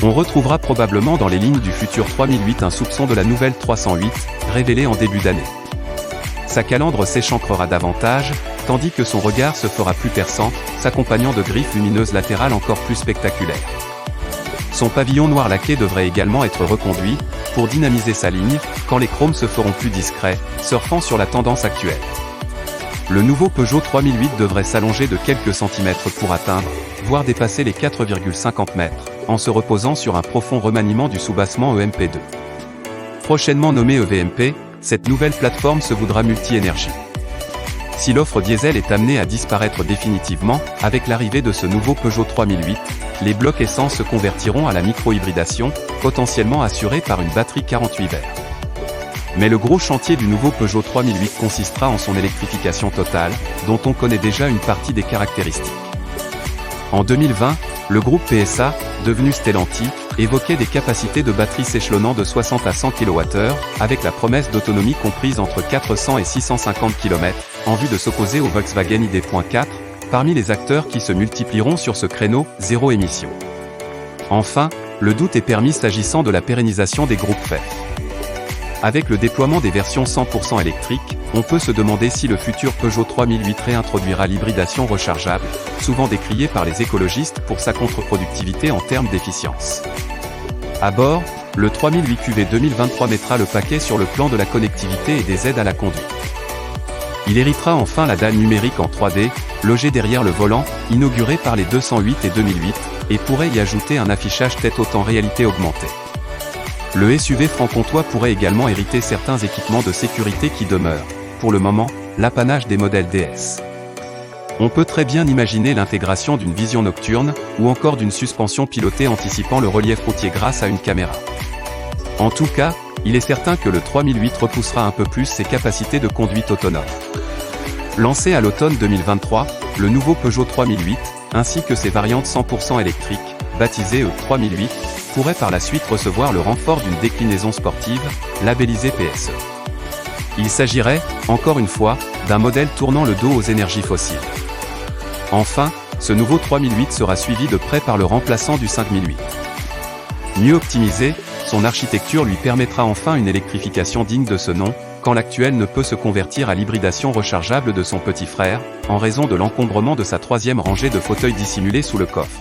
On retrouvera probablement dans les lignes du futur 3008 un soupçon de la nouvelle 308, révélée en début d'année. Sa calandre s'échancrera davantage, tandis que son regard se fera plus perçant, s'accompagnant de griffes lumineuses latérales encore plus spectaculaires. Son pavillon noir laqué devrait également être reconduit, pour dynamiser sa ligne, quand les chromes se feront plus discrets, surfant sur la tendance actuelle. Le nouveau Peugeot 3008 devrait s'allonger de quelques centimètres pour atteindre, voire dépasser les 4,50 mètres, en se reposant sur un profond remaniement du soubassement EMP2. Prochainement nommée EVMP, cette nouvelle plateforme se voudra multi-énergie. Si l'offre diesel est amenée à disparaître définitivement, avec l'arrivée de ce nouveau Peugeot 3008, les blocs essence se convertiront à la micro-hybridation, potentiellement assurée par une batterie 48 V. Mais le gros chantier du nouveau Peugeot 3008 consistera en son électrification totale, dont on connaît déjà une partie des caractéristiques. En 2020, le groupe PSA, devenu Stellantis, évoquait des capacités de batterie s'échelonnant de 60 à 100 kWh, avec la promesse d'autonomie comprise entre 400 et 650 km, en vue de s'opposer au Volkswagen ID.4, parmi les acteurs qui se multiplieront sur ce créneau, zéro émission. Enfin, le doute est permis s'agissant de la pérennisation des groupes FEF. Avec le déploiement des versions 100% électriques, on peut se demander si le futur Peugeot 3008 réintroduira l'hybridation rechargeable, souvent décriée par les écologistes pour sa contre-productivité en termes d'efficience. À bord, le 3008 QV 2023 mettra le paquet sur le plan de la connectivité et des aides à la conduite. Il héritera enfin la dalle numérique en 3D, logée derrière le volant, inaugurée par les 208 et 2008, et pourrait y ajouter un affichage tête-haute en réalité augmentée. Le SUV franc-comtois pourrait également hériter certains équipements de sécurité qui demeurent, pour le moment, l'apanage des modèles DS. On peut très bien imaginer l'intégration d'une vision nocturne, ou encore d'une suspension pilotée anticipant le relief routier grâce à une caméra. En tout cas, il est certain que le 3008 repoussera un peu plus ses capacités de conduite autonome. Lancé à l'automne 2023, le nouveau Peugeot 3008, ainsi que ses variantes 100% électriques, baptisées E3008, pourrait par la suite recevoir le renfort d'une déclinaison sportive, labellisée PSE. Il s'agirait, encore une fois, d'un modèle tournant le dos aux énergies fossiles. Enfin, ce nouveau 3008 sera suivi de près par le remplaçant du 5008. Mieux optimisé, son architecture lui permettra enfin une électrification digne de ce nom, quand l'actuel ne peut se convertir à l'hybridation rechargeable de son petit frère, en raison de l'encombrement de sa troisième rangée de fauteuils dissimulés sous le coffre.